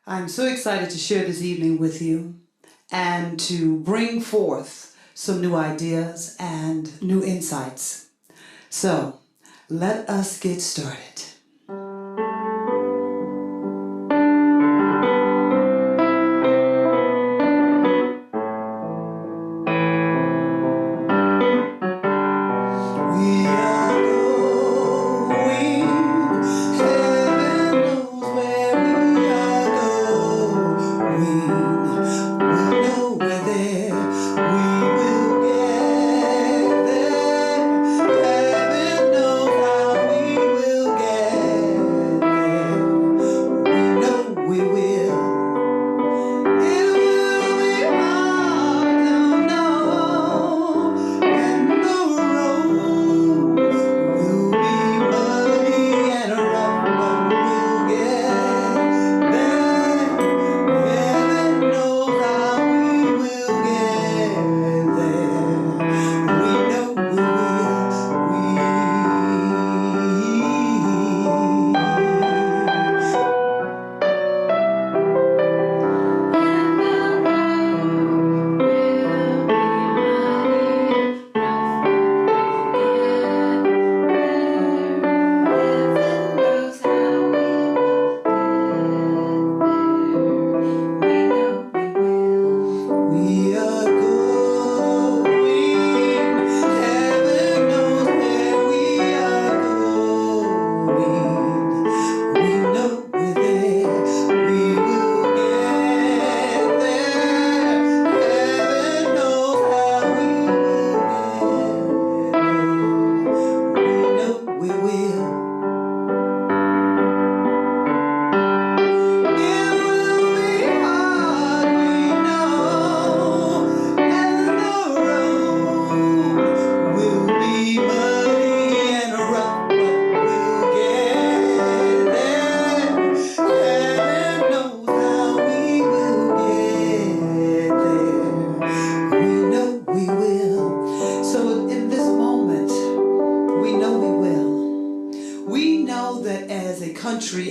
I'm so excited to share this evening with you and to bring forth some new ideas and new insights. So, let us get started.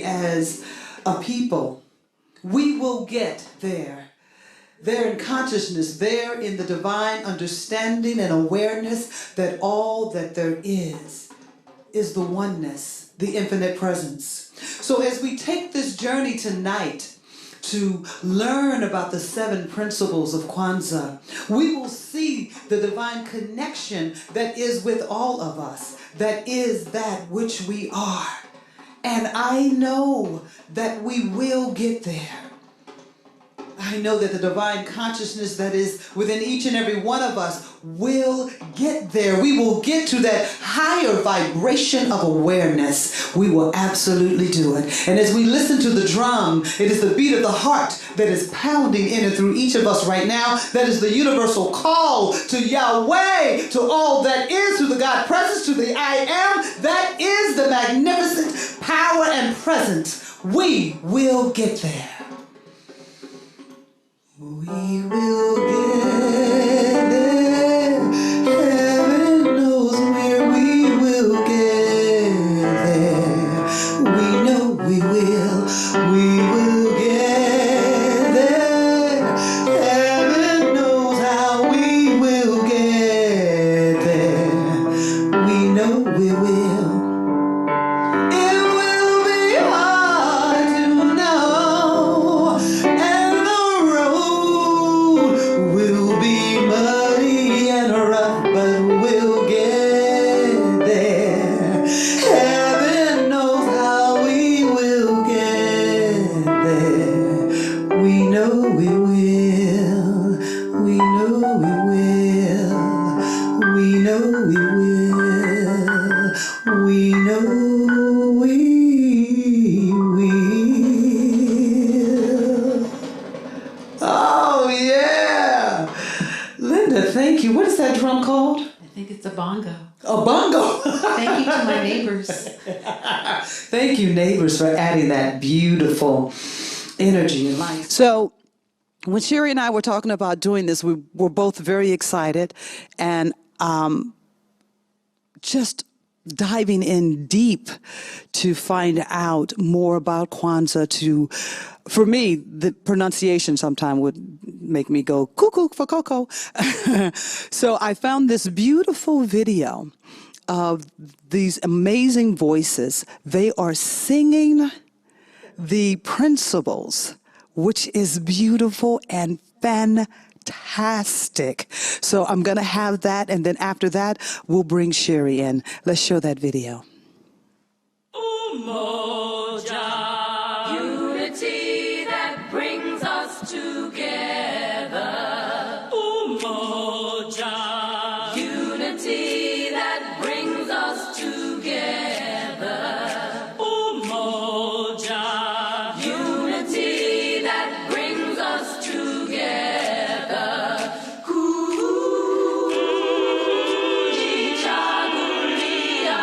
As a people, we will get there in consciousness, there in the divine understanding and awareness that all that there is the oneness, the infinite presence. So as we take this journey tonight to learn about the 7 principles of Kwanzaa, we will see the divine connection that is with all of us, that is that which we are. And I know that we will get there. I know that the divine consciousness that is within each and every one of us will get there. We will get to that higher vibration of awareness. We will absolutely do it. And as we listen to the drum, it is the beat of the heart that is pounding in and through each of us right now. That is the universal call to Yahweh, to all that is, to the God presence, to the I am. That is the magnificent power and presence. We will get there. We will get there. Heaven knows where we will get there. We know we will. We will get there. Heaven knows how we will get there. We know we will. It will be hard to know, and the road will be muddy and rough, but we'll get there. Heaven knows how we will get there. We know we will. We know we will. We know we will. We know we will. Oh, yeah. Linda, thank you. What is that drum called? I think it's a bongo. A bongo. Thank you to my neighbors. Thank you, neighbors, for adding that beautiful energy and life. So, when Sherry and I were talking about doing this, we were both very excited and just diving in deep to find out more about Kwanzaa. For me, the pronunciation sometimes would make me go cuckoo for cocoa. So I found this beautiful video of these amazing voices. They are singing the principles, which is beautiful and fantastic. So I'm going to have that, and then after that, we'll bring Sherry in. Let's show that video. Umoja, unity that brings us together. Umoja, unity that brings us together. Umoja, unity that brings us together. Kujichagulia.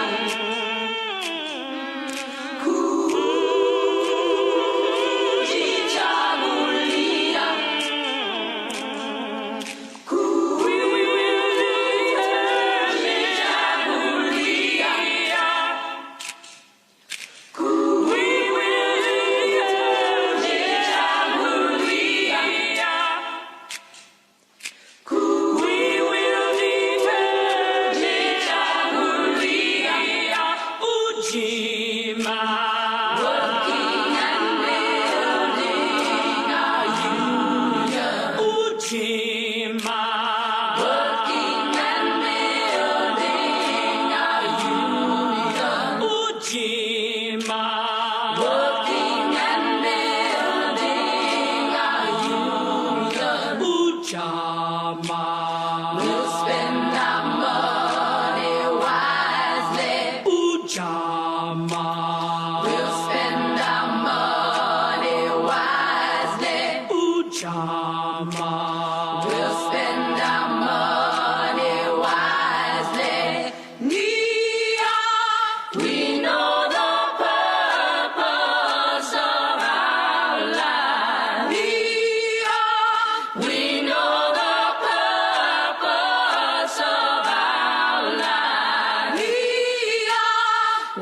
Ujima. Working and building our union. Ujima. Working and building our union. Ujima. Working and building our union. Ujama. We'll spend our money wisely. Ujama. We'll spend our money wisely. Ujama. We'll spend our money wisely. Nia, we know the purpose of our life. Nia, we know the purpose of our life. Nia,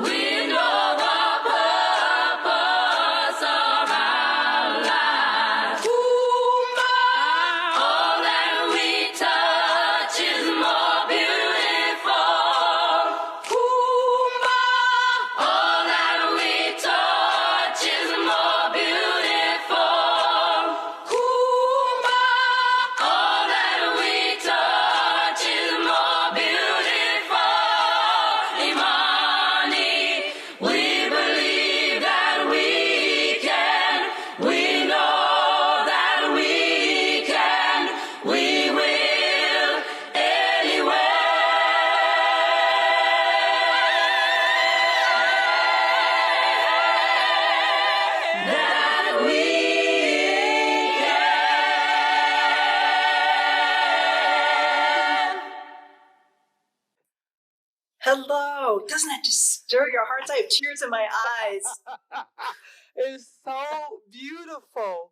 we know the purpose of our life. Kumba, all that we touch is more beautiful. Kumba, all that we touch is more beautiful. Kumba, all that we touch is more beautiful. Imani, we believe that we can. We know that we can. We will anyway. That we can. Hello. Doesn't that just stir your hearts? I have tears in my eyes. It's so beautiful.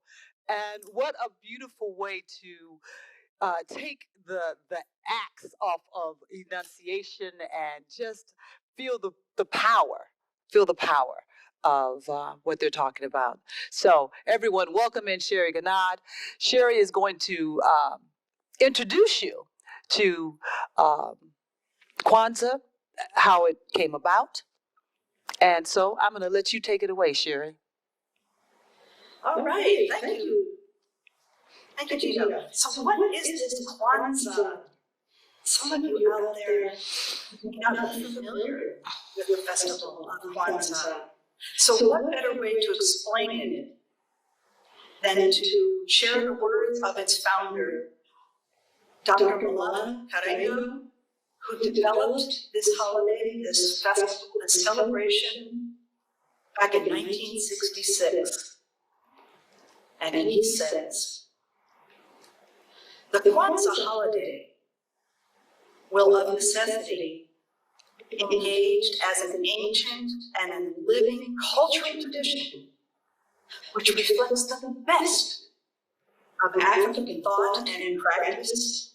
And what a beautiful way to take the axe off of enunciation and just feel the power, of what they're talking about. So everyone, welcome in Sherry Ganad. Sherry is going to introduce you to Kwanzaa, how it came about. And so I'm going to let you take it away, Sherry. All right. Thank you. Thank you, Gina. So what is this Kwanzaa? Some of you out there may not be familiar with the festival of Kwanzaa. So what better way to explain it than to share the words of its founder, Dr. Malala Carreño, who developed this holiday, this festival, this celebration back in 1966. And he says, the Kwanzaa holiday will of necessity engaged as an ancient and living cultural tradition which reflects the best of African thought and in practice,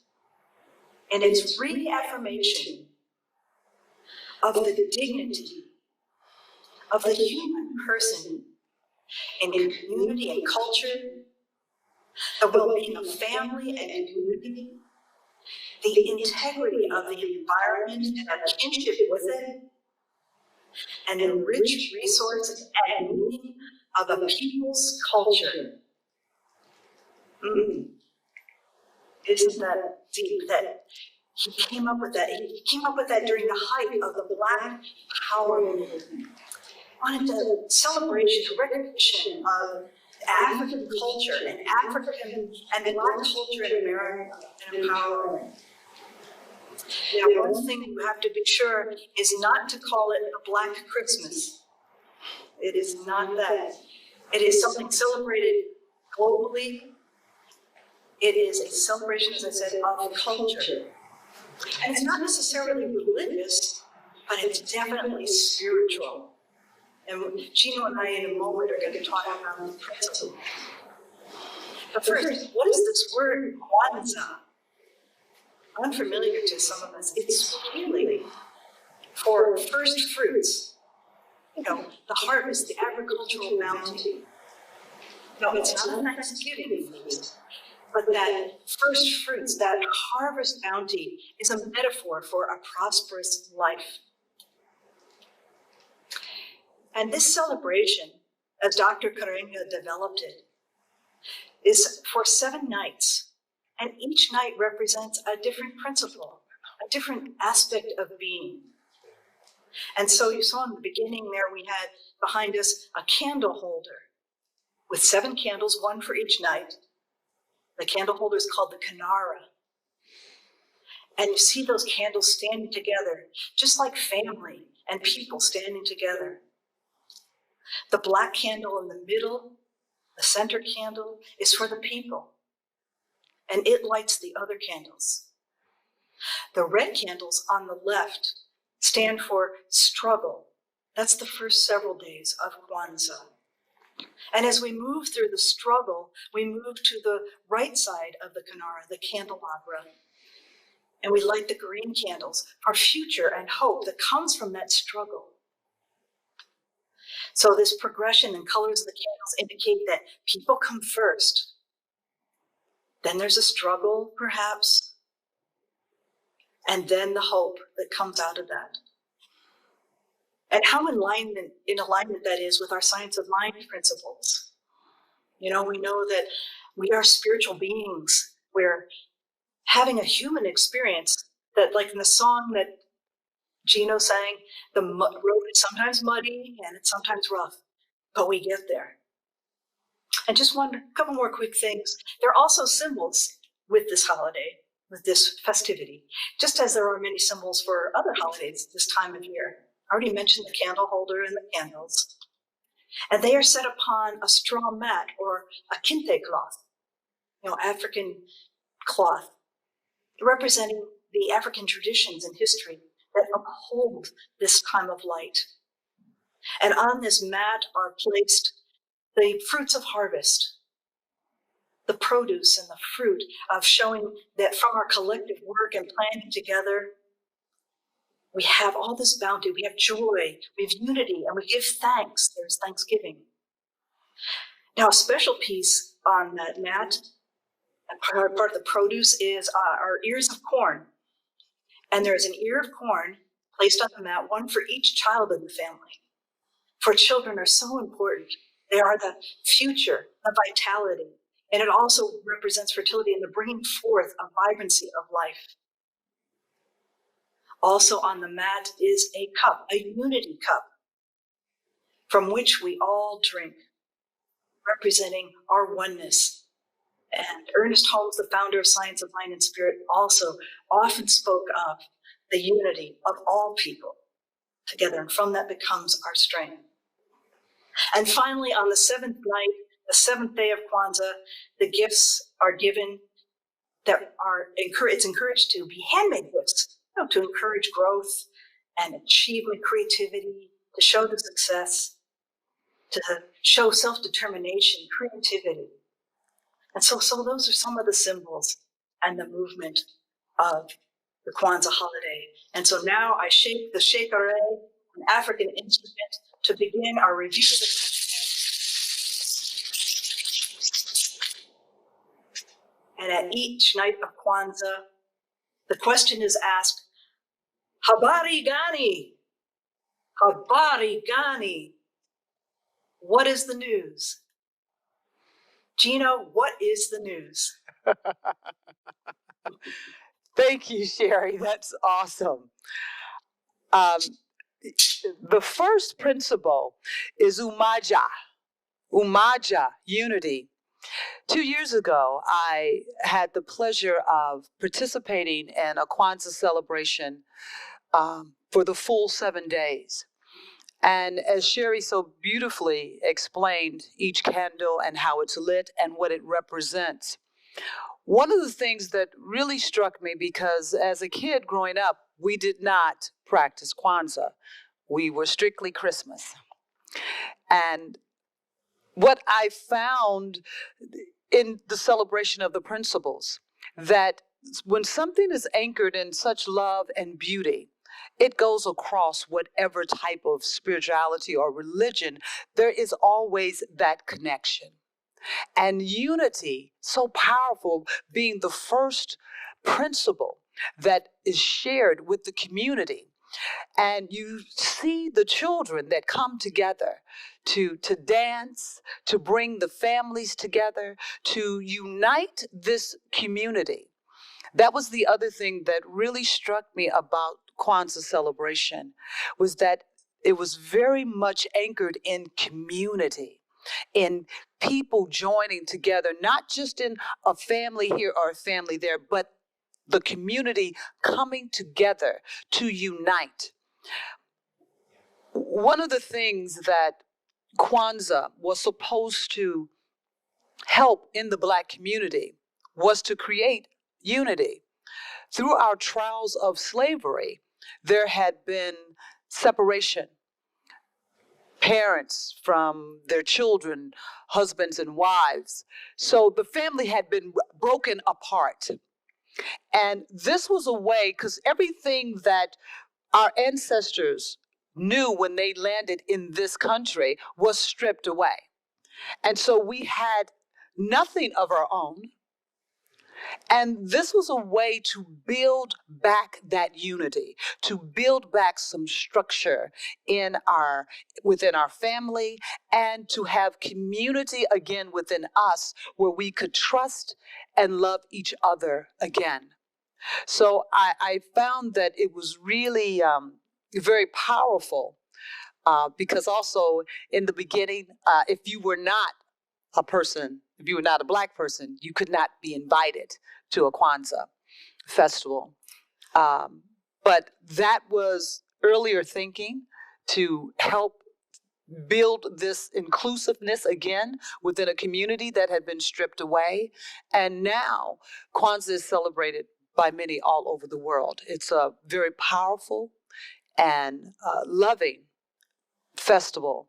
and its reaffirmation of the dignity of the human person in community and culture, the well-being of family and community, the integrity of the environment and our kinship with it, and the rich resources and meaning of a people's culture. Isn't that deep that he came up with that? He came up with that during the height of the Black Power movement. Wanted a celebration, a recognition of African culture and African and Black culture in America and empowerment. Now, one thing you have to be sure is not to call it a Black Christmas. It is not that. It is something celebrated globally. It is a celebration, as I said, of culture. And it's not necessarily religious, but it's definitely spiritual. And Gino and I in a moment are going to talk about the principle. But first, what is this word Kwanzaa? Unfamiliar to some of us. It's really for first fruits. You know, the harvest, the agricultural bounty. No, it's not a Thanksgiving feast, but that first fruits, that harvest bounty is a metaphor for a prosperous life. And this celebration, as Dr. Karenga developed it, is for 7 nights. And each night represents a different principle, a different aspect of being. And so you saw in the beginning there, we had behind us a candle holder with 7 candles, 1 for each night. The candle holder is called the Kanara. And you see those candles standing together, just like family and people standing together. The black candle in the middle, the center candle, is for the people, and it lights the other candles. The red candles on the left stand for struggle. That's the first several days of Kwanzaa. And as we move through the struggle, we move to the right side of the Kanara, the candelabra, and we light the green candles for future and hope that comes from that struggle. So this progression and colors of the candles indicate that people come first. Then there's a struggle, perhaps, and then the hope that comes out of that. And how in alignment that is with our science of mind principles. You know, we know that we are spiritual beings. We're having a human experience that, like in the song that Gino sang, the road is sometimes muddy and it's sometimes rough, but we get there. And just a couple more quick things. There are also symbols with this holiday, with this festivity, just as there are many symbols for other holidays this time of year. I already mentioned the candle holder and the candles. And they are set upon a straw mat or a kente cloth, African cloth, representing the African traditions and history that uphold this time of light. And on this mat are placed the fruits of harvest, the produce and the fruit of showing that from our collective work and planning together, we have all this bounty, we have joy, we have unity, and we give thanks. There's Thanksgiving. Now, a special piece on that mat, and part of the produce is our ears of corn. And there's an ear of corn placed on the mat, 1 for each child in the family. For children are so important. They are the future, the vitality, and it also represents fertility and the bringing forth of vibrancy of life. Also on the mat is a cup, a unity cup, from which we all drink, representing our oneness. And Ernest Holmes, the founder of Science of Mind and Spirit, also often spoke of the unity of all people together, and from that becomes our strength. And finally, on the 7th night, the 7th day of Kwanzaa, the gifts are given that it's encouraged to be handmade gifts, to encourage growth and achievement, creativity, to show the success, to show self-determination, creativity. And so those are some of the symbols and the movement of the Kwanzaa holiday. And so now I shake the shakare, an African instrument, to begin our review of the festival. And at each night of Kwanzaa, the question is asked, Habari Gani? Habari Gani? What is the news? Gino, what is the news? Thank you, Sherry. That's awesome. The first principle is Umaja, unity. 2 years ago, I had the pleasure of participating in a Kwanzaa celebration for the full 7 days. And as Sherry so beautifully explained each candle and how it's lit and what it represents, one of the things that really struck me, because as a kid growing up, we did not practice Kwanzaa. We were strictly Christmas. And what I found in the celebration of the principles, that when something is anchored in such love and beauty, it goes across whatever type of spirituality or religion. There is always that connection. And unity, so powerful, being the first principle that is shared with the community. And you see the children that come together to dance, to bring the families together, to unite this community. That was the other thing that really struck me about Kwanzaa celebration, was that it was very much anchored in community, in people joining together, not just in a family here or a family there, but the community coming together to unite. One of the things that Kwanzaa was supposed to help in the Black community was to create unity. Through our trials of slavery, there had been separation. Parents from their children, husbands and wives. So the family had been broken apart. And this was a way, because everything that our ancestors knew when they landed in this country was stripped away. And so we had nothing of our own. And this was a way to build back that unity, to build back some structure within our family, and to have community again within us where we could trust and love each other again. So I found that it was really very powerful, because also in the beginning, if you were not a Black person, you could not be invited to a Kwanzaa festival. But that was earlier thinking to help build this inclusiveness again within a community that had been stripped away. And now Kwanzaa is celebrated by many all over the world. It's a very powerful and loving festival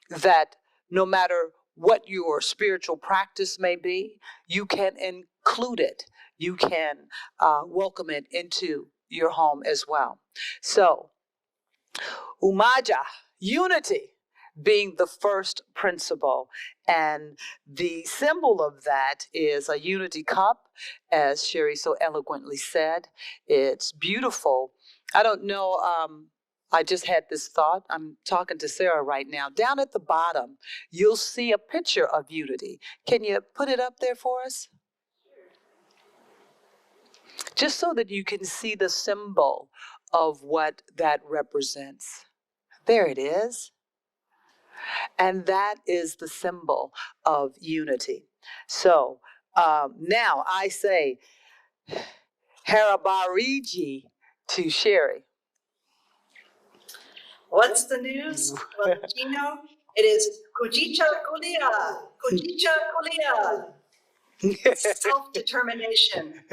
that no matter what your spiritual practice may be, you can include it. You can welcome it into your home as well. So, Umaja, unity, being the first principle. And the symbol of that is a unity cup, as Sherry so eloquently said. It's beautiful. I don't know, I just had this thought. I'm talking to Sarah right now. Down at the bottom, you'll see a picture of unity. Can you put it up there for us? Just so that you can see the symbol of what that represents. There it is. And that is the symbol of unity. So now I say, Harabariji to Sherry. What's the news? Well, Gino, it is Kujicha Kulia, Kujicha Kulia. Self-determination.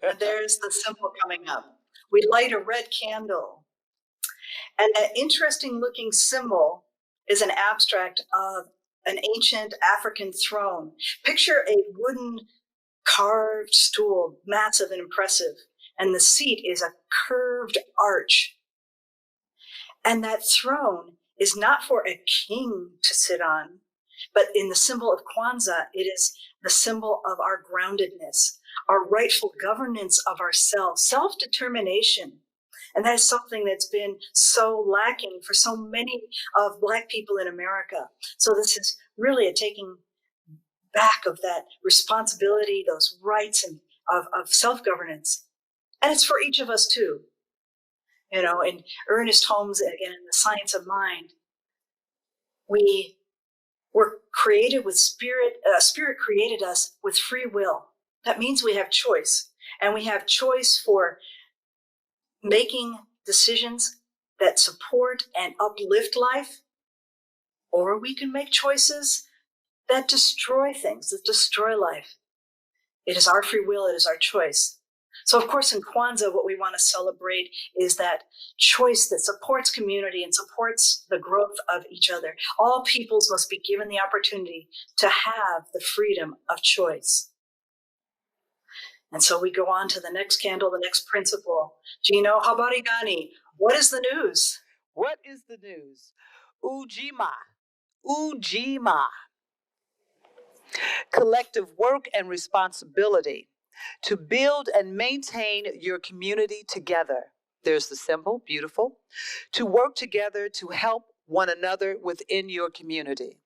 And there's the symbol coming up. We light a red candle. And an interesting looking symbol is an abstract of an ancient African throne. Picture a wooden carved stool, massive and impressive. and the seat is a curved arch. And that throne is not for a king to sit on, but in the symbol of Kwanzaa, it is the symbol of our groundedness, our rightful governance of ourselves, self-determination. And that is something that's been so lacking for so many of Black people in America. So this is really a taking back of that responsibility, those rights and of self-governance. And it's for each of us too. You know, in Ernest Holmes, again, in The Science of Mind, we were created with spirit. Spirit created us with free will. That means we have choice, and we have choice for making decisions that support and uplift life, or we can make choices that destroy things, that destroy life. It is our free will, it is our choice. So of course in Kwanzaa, what we want to celebrate is that choice that supports community and supports the growth of each other. All peoples must be given the opportunity to have the freedom of choice. And so we go on to the next candle, the next principle. Gino, Habarigani, what is the news? What is the news? Ujima. Collective work and responsibility to build and maintain your community together. There's the symbol, beautiful. To work together to help one another within your community.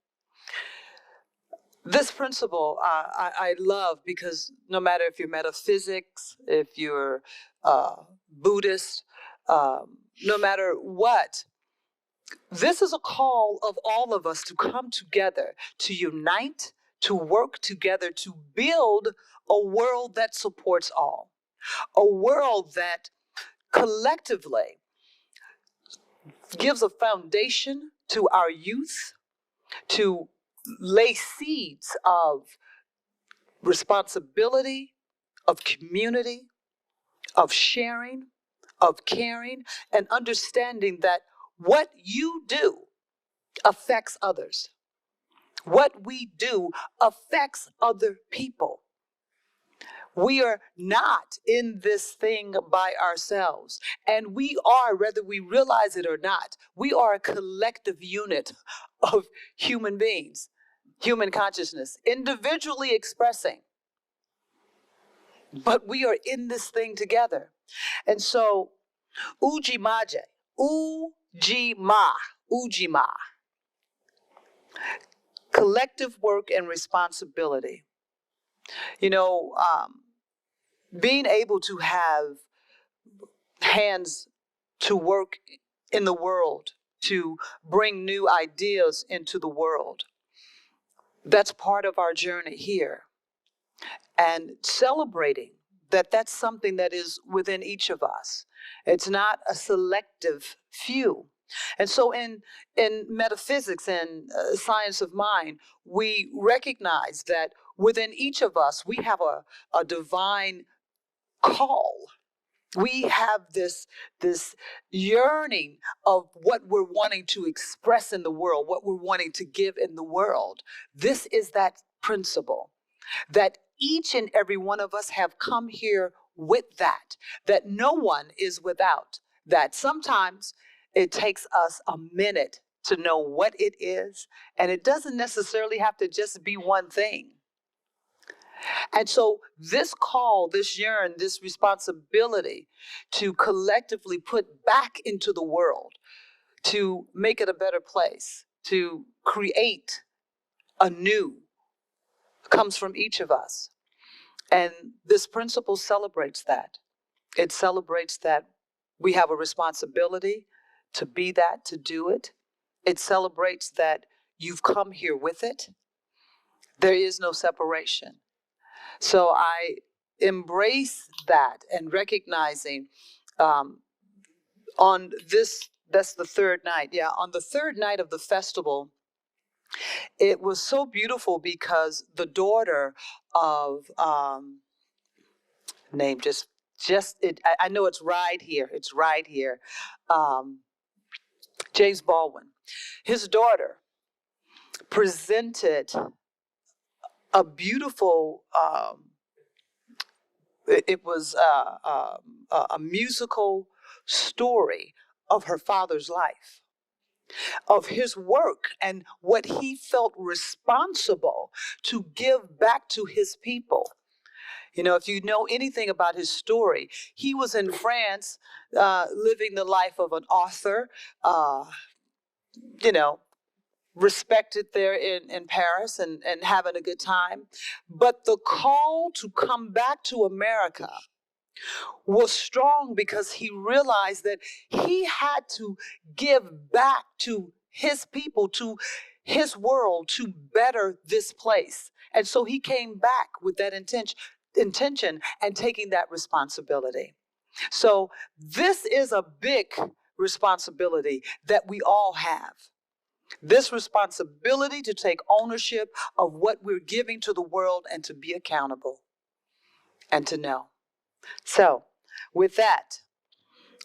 This principle I love because no matter if you're metaphysics, if you're Buddhist, no matter what, this is a call of all of us to come together, to unite, to work together, to build a world that supports all, a world that collectively gives a foundation to our youth, to lay seeds of responsibility, of community, of sharing, of caring, and understanding that what you do affects others. What we do affects other people. We are not in this thing by ourselves. And we are, whether we realize it or not, we are a collective unit of human beings, human consciousness, individually expressing. But we are in this thing together. And so, Ujima, collective work and responsibility. You know, being able to have hands to work in the world, to bring new ideas into the world. That's part of our journey here. And celebrating that that's something that is within each of us. It's not a selective few. And so in metaphysics and science of mind, we recognize that within each of us, we have a divine call. We have this yearning of what we're wanting to express in the world, what we're wanting to give in the world. This is that principle that each and every one of us have come here with that no one is without that. Sometimes it takes us a minute to know what it is, and it doesn't necessarily have to just be one thing. And so this call, this yearn, this responsibility to collectively put back into the world, to make it a better place, to create anew, comes from each of us. And this principle celebrates that. It celebrates that we have a responsibility to be that, to do it. It celebrates that you've come here with it. There is no separation. So I embrace that and recognizing on this, that's the third night. Yeah, on the third night of the festival, it was so beautiful because the daughter of name just it. I know it's right here. It's right here. James Baldwin, his daughter presented a beautiful It was a musical story of her father's life, of his work and what he felt responsible to give back to his people. You know, if you know anything about his story, he was in France living the life of an author, uh, you know, respected there in Paris and having a good time. But the call to come back to America was strong because he realized that he had to give back to his people, to his world, to better this place. And so he came back with that intention and taking that responsibility. So this is a big responsibility that we all have. This responsibility to take ownership of what we're giving to the world and to be accountable and to know. So, with that,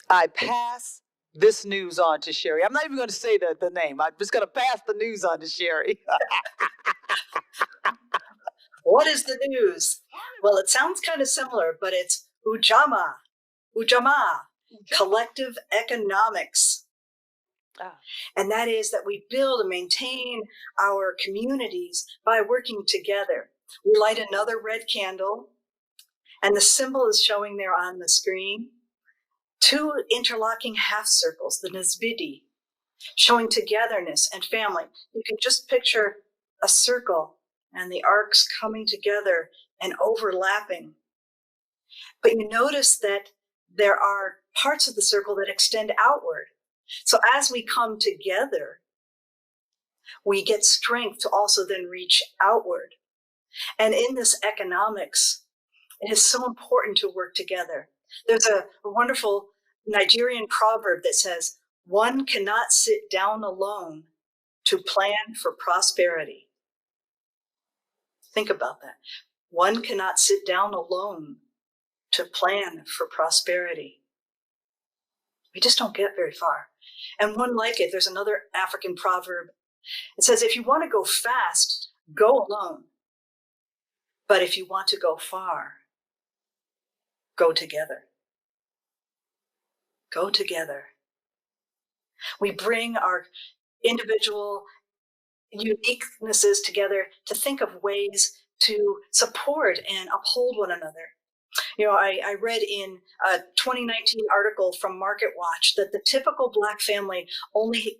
I pass this news on to Sherry. I'm not even going to say the name. I'm just going to pass the news on to Sherry. What is the news? Well, it sounds kind of similar, but it's Ujima, collective economics. And that is that we build and maintain our communities by working together. We light another red candle, and the symbol is showing there on the screen. 2 interlocking half circles, the Nesbidi, showing togetherness and family. You can just picture a circle and the arcs coming together and overlapping. But you notice that there are parts of the circle that extend outward. So as we come together, we get strength to also then reach outward. And in this economics, it is so important to work together. There's a wonderful Nigerian proverb that says, "One cannot sit down alone to plan for prosperity." Think about that. One cannot sit down alone to plan for prosperity. We just don't get very far. And one like it, there's another African proverb. It says, if you want to go fast, go alone. But if you want to go far, go together. Go together. We bring our individual uniquenesses together to think of ways to support and uphold one another. You know, I read in a 2019 article from MarketWatch that the typical Black family only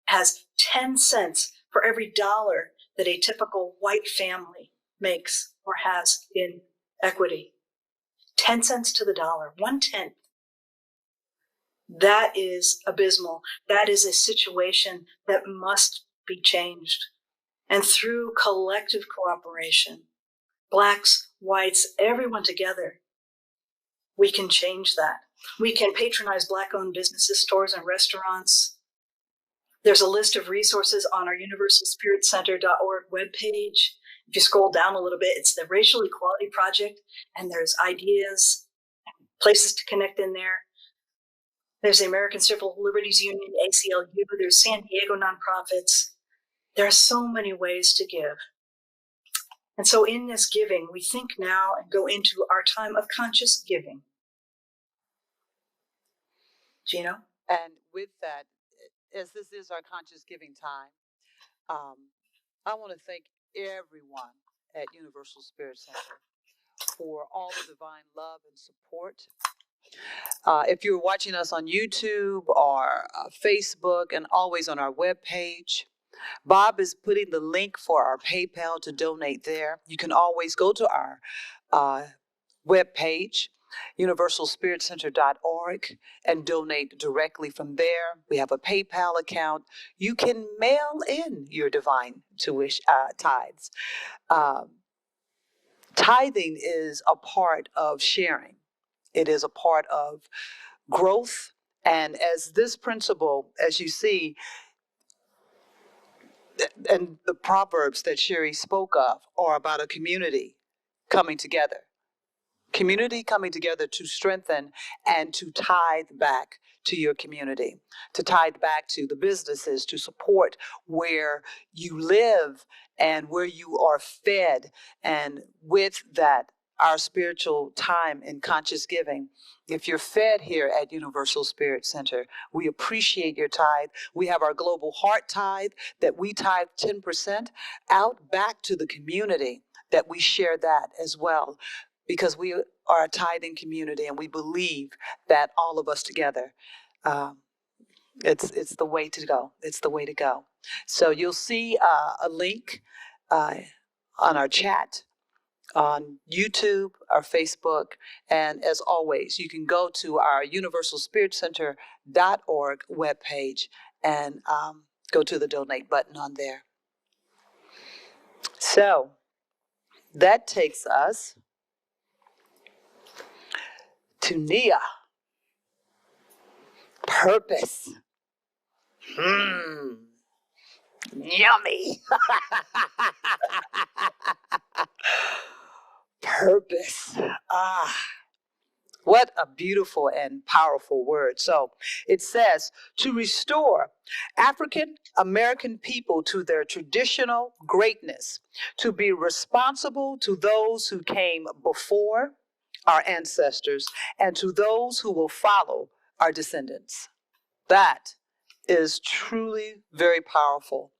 has 10 cents for every dollar that a typical white family makes or has in equity. 10 cents to the dollar, 1/10. That is abysmal. That is a situation that must be changed. And through collective cooperation, Blacks, whites, everyone together, we can change that. We can patronize Black-owned businesses, stores, and restaurants. There's a list of resources on our universalspiritcenter.org webpage. If you scroll down a little bit, it's the Racial Equality Project, and there's ideas, places to connect in there. There's the American Civil Liberties Union, ACLU. There's San Diego nonprofits. There are so many ways to give. And so in this giving, we think now and go into our time of conscious giving. Gino? And with that, as this is our conscious giving time, I want to thank everyone at Universal Spirit Center for all the divine love and support. If you're watching us on YouTube or Facebook and always on our webpage, Bob is putting the link for our PayPal to donate there. You can always go to our webpage, universalspiritcenter.org, and donate directly from there. We have a PayPal account. You can mail in your divine tithes. Tithing is a part of sharing. It is a part of growth. And as this principle, as you see, and the proverbs that Sherry spoke of are about a community coming together. Community coming together to strengthen and to tithe back to your community, to tithe back to the businesses, to support where you live and where you are fed. And with that, our spiritual time in conscious giving. If you're fed here at Universal Spirit Center, we appreciate your tithe. We have our global heart tithe that we tithe 10% out back to the community, that we share that as well, because we are a tithing community and we believe that all of us together, it's the way to go. It's the way to go. So you'll see a link on our chat, on YouTube, our Facebook, and as always, you can go to our universalspiritcenter.org webpage and go to the donate button on there. So that takes us to Nia. Purpose. Yummy. Purpose. What a beautiful and powerful word. So it says, to restore African American people to their traditional greatness, to be responsible to those who came before our ancestors and to those who will follow our descendants. That is truly very powerful.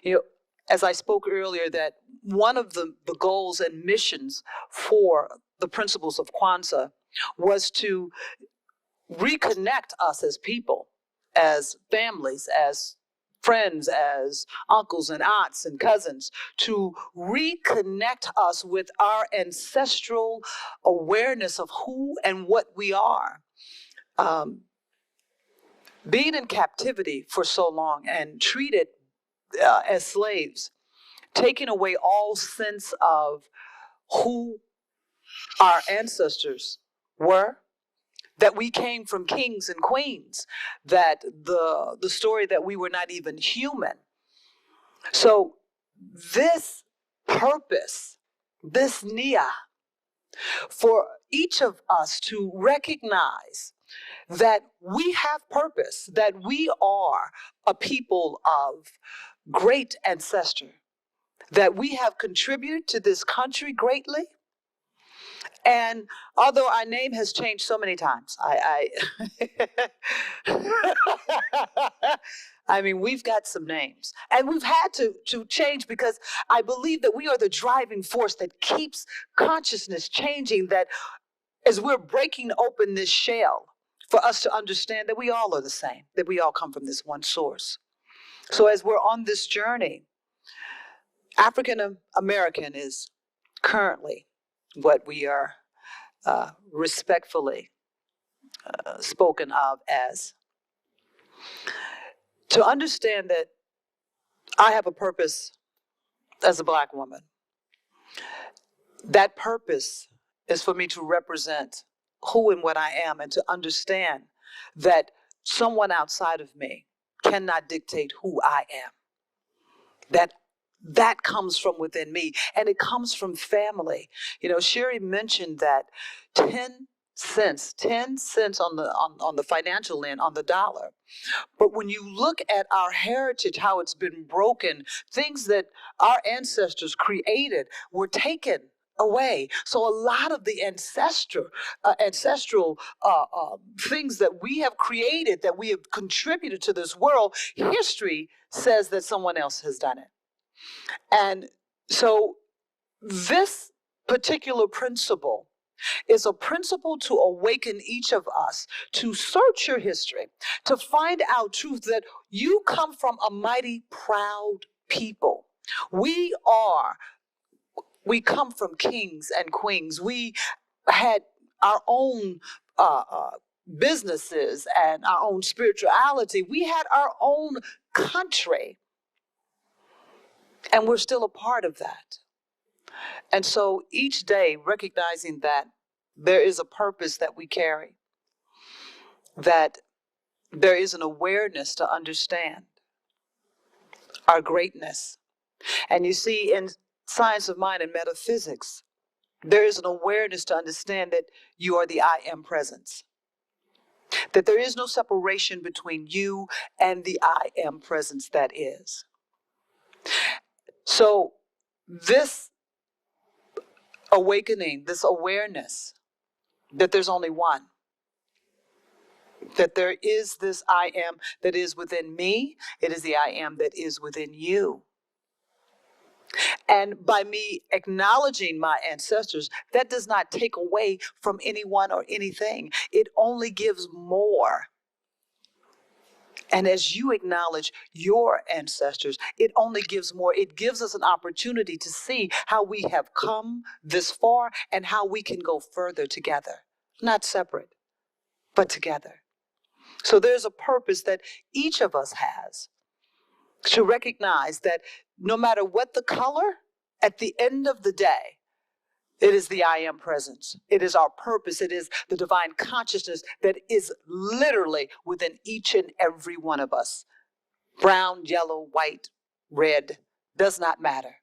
You know, as I spoke earlier, that one of the goals and missions for the principles of Kwanzaa was to reconnect us as people, as families, as friends, as uncles and aunts and cousins, to reconnect us with our ancestral awareness of who and what we are. Being in captivity for so long and treated as slaves, taking away all sense of who our ancestors were, that we came from kings and queens, that the story that we were not even human. So this purpose, this Nia, for each of us to recognize that we have purpose, that we are a people of great ancestor, that we have contributed to this country greatly. And although our name has changed so many times, I mean, we've got some names, and we've had to change, because I believe that we are the driving force that keeps consciousness changing, that as we're breaking open this shell, for us to understand that we all are the same, that we all come from this one source. So as we're on this journey, African American is currently what we are respectfully spoken of as. To understand that I have a purpose as a Black woman, that purpose is for me to represent who and what I am, and to understand that someone outside of me cannot dictate who I am. That comes from within me, and it comes from family. You know, Sherry mentioned that 10 cents on the financial end, on the dollar. But when you look at our heritage, how it's been broken, things that our ancestors created were taken away. So a lot of the ancestral things that we have created, that we have contributed to this world, history says that someone else has done it. And so this particular principle is a principle to awaken each of us to search your history, to find out truth, that you come from a mighty proud people. We come from kings and queens. We had our own businesses and our own spirituality. We had our own country, and we're still a part of that. And so each day, recognizing that there is a purpose that we carry, that there is an awareness to understand our greatness. And you see, in science of mind and metaphysics, there is an awareness to understand that you are the I am presence, that there is no separation between you and the I am presence that is. So this awakening, this awareness that there's only one, that there is this I am that is within me. It is the I am that is within you. And by me acknowledging my ancestors, that does not take away from anyone or anything. It only gives more. And as you acknowledge your ancestors, it only gives more. It gives us an opportunity to see how we have come this far and how we can go further together, not separate, but together. So there's a purpose that each of us has to recognize that no matter what the color, at the end of the day, it is the I am presence. It is our purpose. It is the divine consciousness that is literally within each and every one of us. Brown, yellow, white, red, does not matter.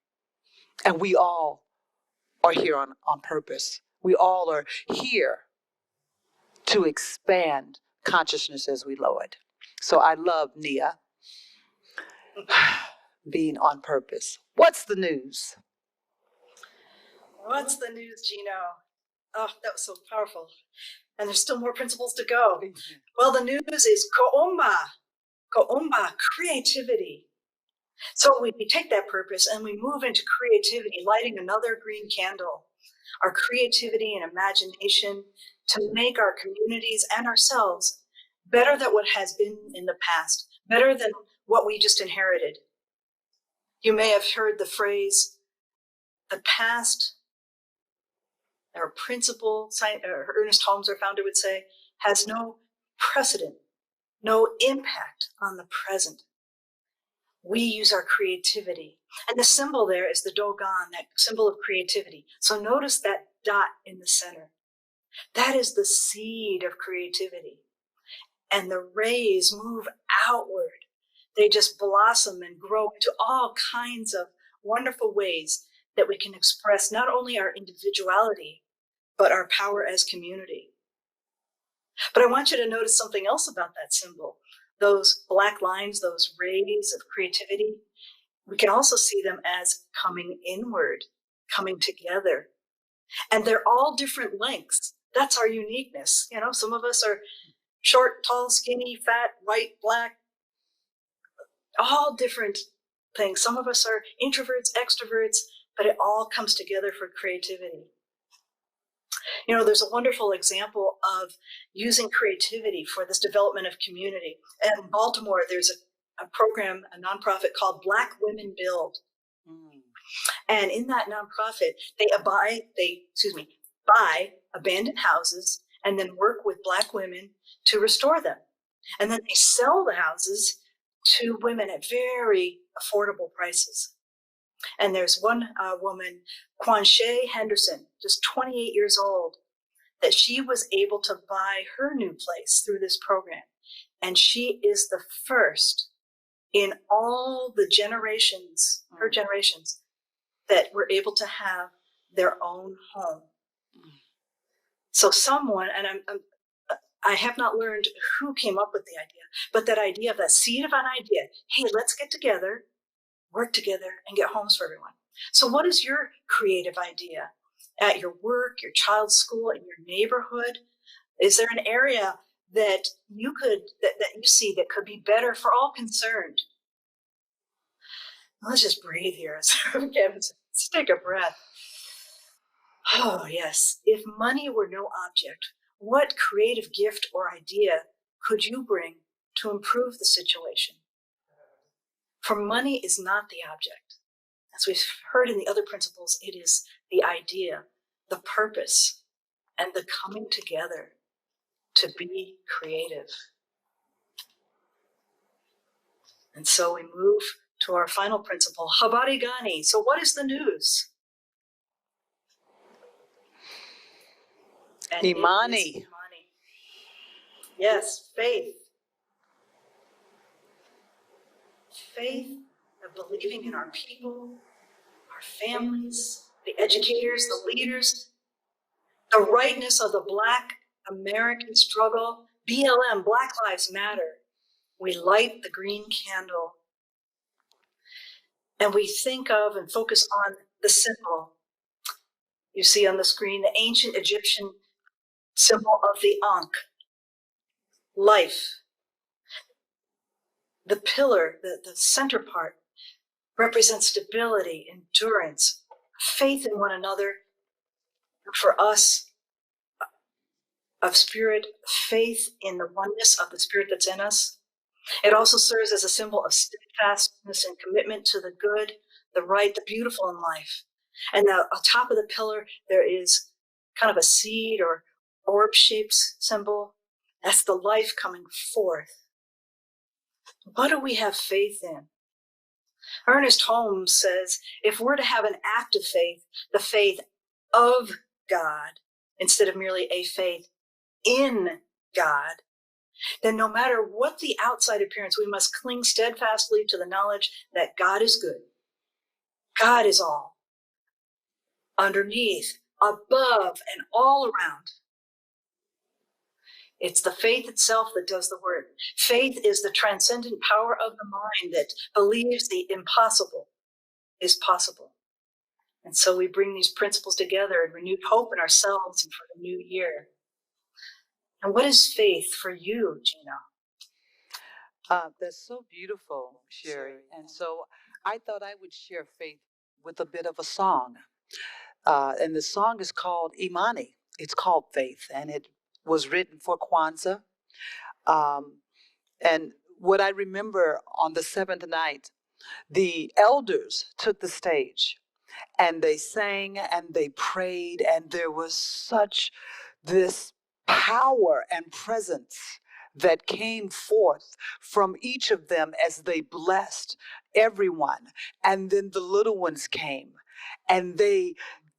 And we all are here on purpose. We all are here to expand consciousness as we lower it. So I love Nia being on purpose. What's the news? What's the news, Gino? Oh, that was so powerful. And there's still more principles to go. Well, the news is Ko'omba, creativity. So we take that purpose and we move into creativity, lighting another green candle. Our creativity and imagination to make our communities and ourselves better than what has been in the past, better than what we just inherited. You may have heard the phrase, the past, our principle, Ernest Holmes, our founder, would say, has no precedent, no impact on the present. We use our creativity. And the symbol there is the Dogon, that symbol of creativity. So notice that dot in the center. That is the seed of creativity. And the rays move outward. They just blossom and grow into all kinds of wonderful ways that we can express not only our individuality, but our power as community. But I want you to notice something else about that symbol. Those black lines, those rays of creativity, we can also see them as coming inward, coming together. And they're all different lengths. That's our uniqueness. You know, some of us are short, tall, skinny, fat, white, black, all different things. Some of us are introverts, extroverts, but it all comes together for creativity. You know, there's a wonderful example of using creativity for this development of community. And in Baltimore, there's a program, a nonprofit called Black Women Build. And in that nonprofit, they buy abandoned houses and then work with Black women to restore them. And then they sell the houses to women at very affordable prices. And there's one woman, Kwanzaa Henderson, just 28 years old, that she was able to buy her new place through this program. And she is the first in all the generations, her generations, that were able to have their own home. So someone, and I have not learned who came up with the idea, but that idea of that seed of an idea, hey, let's get together, work together, and get homes for everyone. So what is your creative idea at your work, your child's school, in your neighborhood? Is there an area that you could, that you see that could be better for all concerned? Let's just breathe here. Let's take a breath. Oh, yes. If money were no object, what creative gift or idea could you bring to improve the situation? For money is not the object. As we've heard in the other principles, it is the idea, the purpose, and the coming together to be creative. And so we move to our final principle, Habari Gani. So what is the news? And Imani. Imani. Yes, faith. Faith of believing in our people, our families, the educators, the leaders, the rightness of the Black American struggle, BLM, Black Lives Matter. We light the green candle. And we think of and focus on the symbol. You see on the screen the ancient Egyptian symbol of the Ankh, life. The pillar, the center part, represents stability, endurance, faith in one another. For us, of spirit, faith in the oneness of the spirit that's in us. It also serves as a symbol of steadfastness and commitment to the good, the right, the beautiful in life. And now on top of the pillar, there is kind of a seed or orb-shaped symbol. That's the life coming forth. What do we have faith in? Ernest Holmes says, if we're to have an act of faith, the faith of God, instead of merely a faith in God, then no matter what the outside appearance, we must cling steadfastly to the knowledge that God is good. God is all. Underneath, above, and all around. It's the faith itself that does the work. Faith is the transcendent power of the mind that believes the impossible is possible. And so we bring these principles together and renewed hope in ourselves and for the new year. And what is faith for you, Gina? That's so beautiful, Sherry. And so I thought I would share faith with a bit of a song. And the song is called Imani. It's called Faith, and it was written for Kwanzaa. And what I remember on the seventh night, the elders took the stage and they sang and they prayed, and there was such this power and presence that came forth from each of them as they blessed everyone. And then the little ones came and they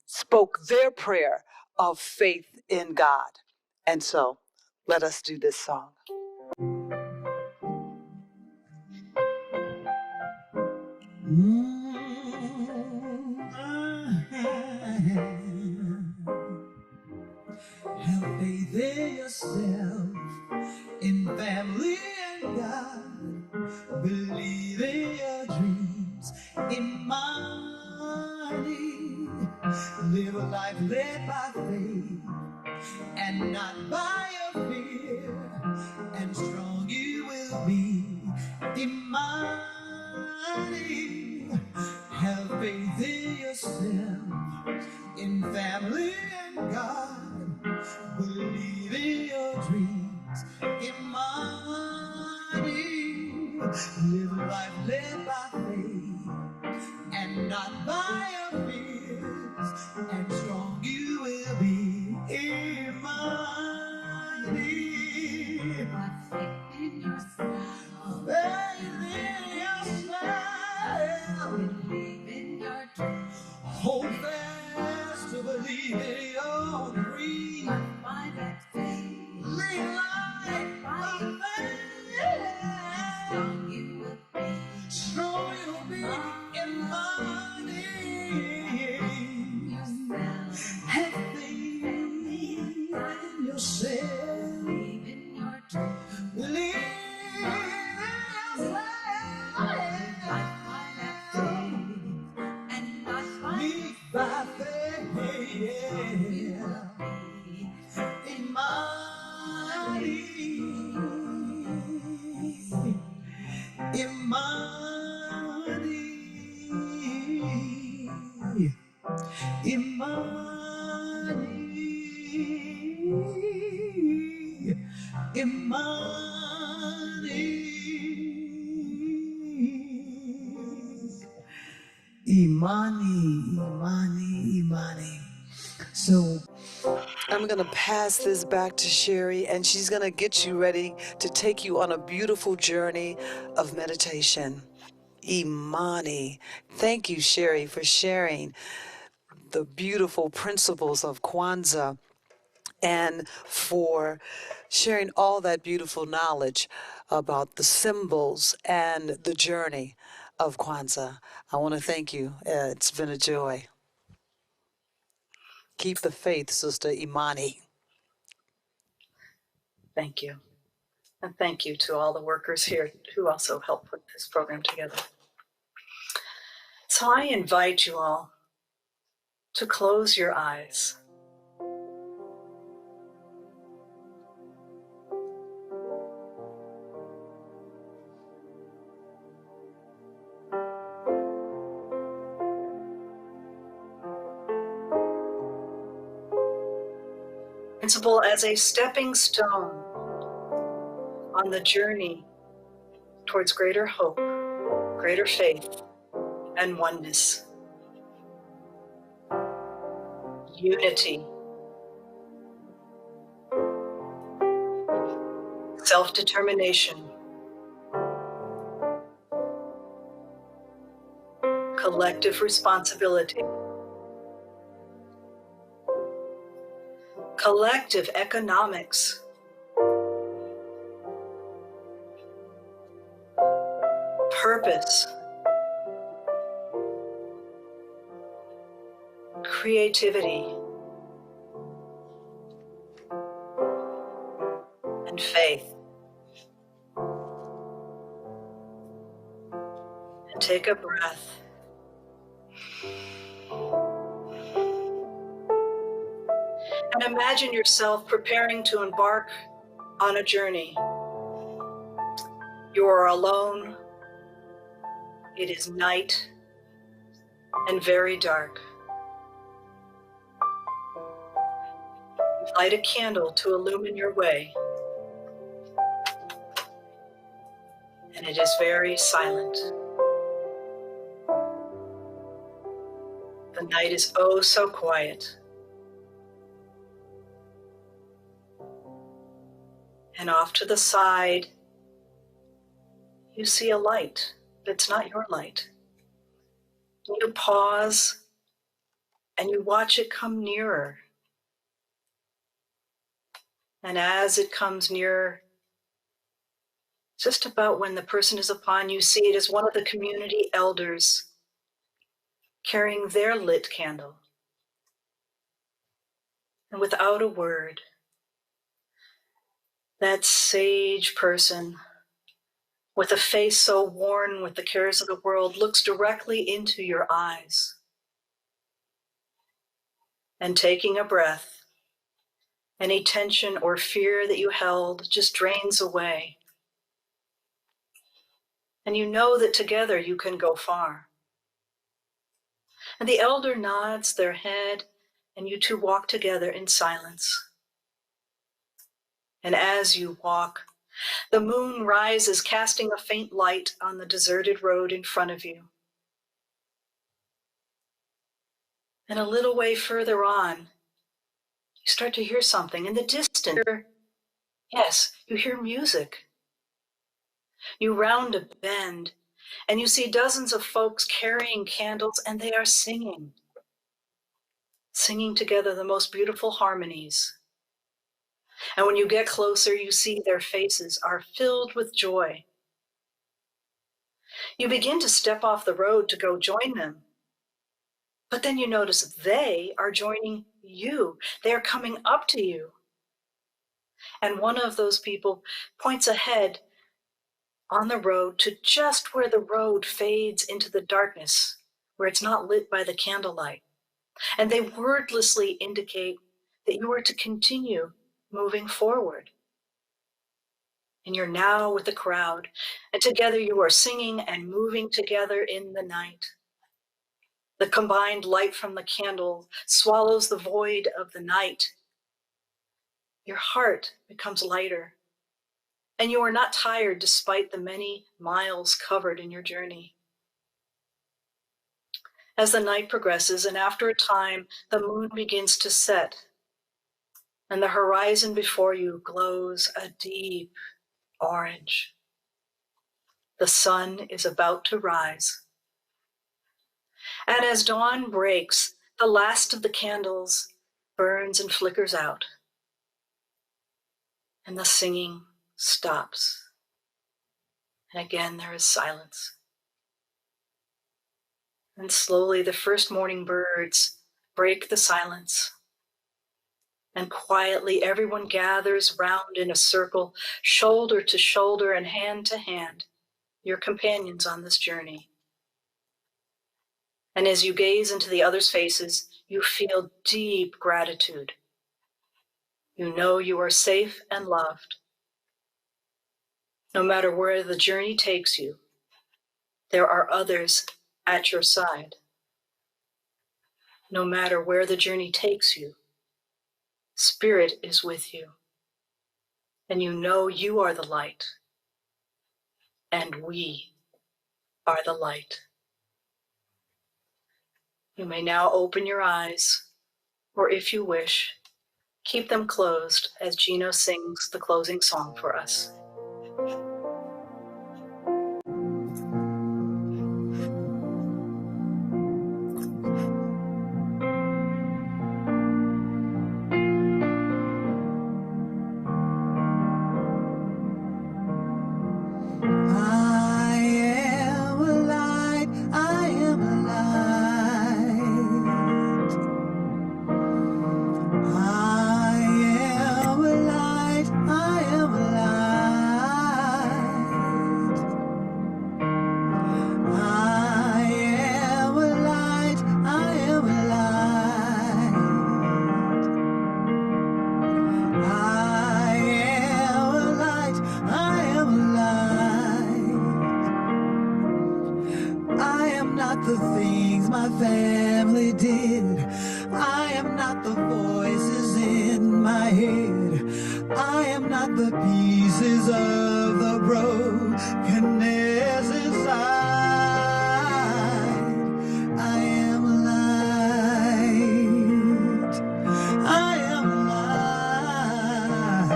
spoke their prayer of faith in God. And so let us do this song. Have faith in yourself, in family and God. Believe in your dreams, in money. Live a life led by faith and not by your fear. And strong you will be, Imani. Have faith in yourself, in family and God. Believe in your dreams, Imani. Live a life led by faith and not by your fears. And strong you will be, Imani. Have faith in yourself. Faith in yourself. Believe in your dreams. Hold fast to believe in your dreams. By that faith. Lead life by faith. Strong you will be. Strong you will be in money. Have faith in yourself. Believe in your dreams. Believe in yourself. By faith, Imani, Imani, Imani, Imani. So I'm going to pass this back to Sherry, and she's going to get you ready to take you on a beautiful journey of meditation. Imani. Thank you, Sherry, for sharing the beautiful principles of Kwanzaa and for sharing all that beautiful knowledge about the symbols and the journey of Kwanzaa. I want to thank you. It's been a joy. Keep the faith, Sister Imani. Thank you. And thank you to all the workers here who also helped put this program together. So I invite you all to close your eyes. Principle as a stepping stone on the journey towards greater hope, greater faith, and oneness. Unity. Self-determination. Collective responsibility. Collective economics. Purpose. Creativity. And faith. And take a breath. And imagine yourself preparing to embark on a journey. You are alone. It is night and very dark. You light a candle to illumine your way. And it is very silent. The night is oh so quiet. And off to the side, you see a light that's not your light. You pause and you watch it come nearer. And as it comes nearer, just about when the person is upon you, see it as one of the community elders carrying their lit candle. And without a word, that sage person with a face so worn with the cares of the world looks directly into your eyes. And taking a breath, any tension or fear that you held just drains away. And you know that together you can go far. And the elder nods their head, and you two walk together in silence. And as you walk, the moon rises, casting a faint light on the deserted road in front of you. And a little way further on, you start to hear something in the distance. Yes, you hear music. You round a bend, and you see dozens of folks carrying candles, and they are singing together the most beautiful harmonies. And when you get closer, you see their faces are filled with joy. You begin to step off the road to go join them. But then you notice they are joining you. They are coming up to you. And one of those people points ahead on the road to just where the road fades into the darkness, where it's not lit by the candlelight. And they wordlessly indicate that you are to continue moving forward. And you're now with the crowd, and together you are singing and moving together in the night. The combined light from the candle swallows the void of the night. Your heart becomes lighter, and you are not tired despite the many miles covered in your journey. As the night progresses, and after a time, the moon begins to set, and the horizon before you glows a deep orange. The sun is about to rise. And as dawn breaks, the last of the candles burns and flickers out, and the singing stops. And again, there is silence. And slowly, the first morning birds break the silence. And quietly, everyone gathers round in a circle, shoulder to shoulder and hand to hand, your companions on this journey. And as you gaze into the others' faces, You feel deep gratitude. You know you are safe and loved. No matter where the journey takes you, there are others at your side. No matter where the journey takes you, Spirit is with you. And you know you are the light. And we are the light. You may now open your eyes, or if you wish, keep them closed as Gino sings the closing song for us. The things my family did. I am not the voices in my head. I am not the pieces of the brokenness inside. I am light. I am light. I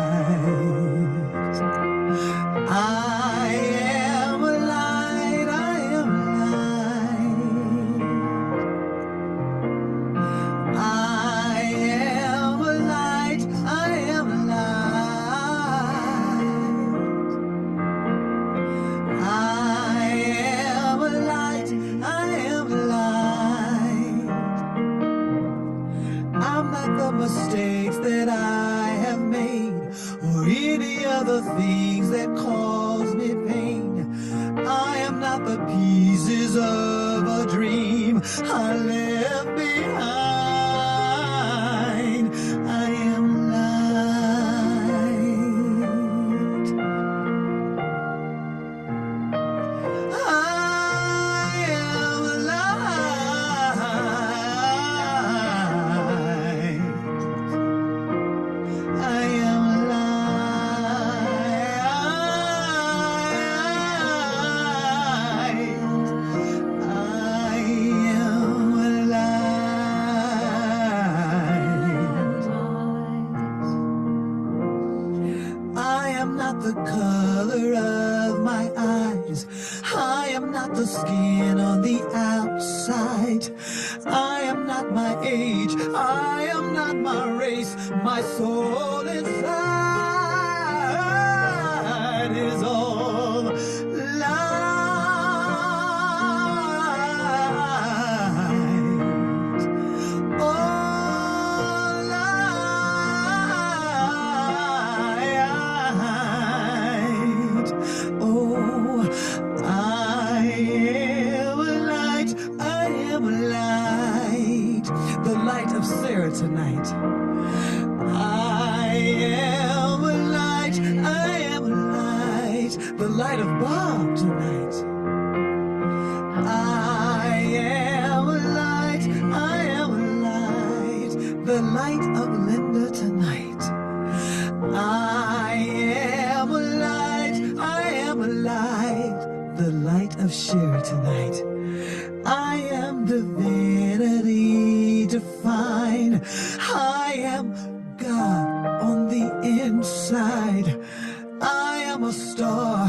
am light. I am mistakes that I have made, or any other things that cause me pain. I am not the pieces of a dream I left behind. I am light. I am light. The color of my eyes. I am not the skin on the outside. I am not my age. I am not my race. My soul inside is all light. Tonight, I am a light, I am a light, the light of Bob tonight. I am a light, I am a light, the light of Linda tonight. I am a light, I am a light, the light of Cher tonight. I am divinity defined. I am God on the inside. I am a star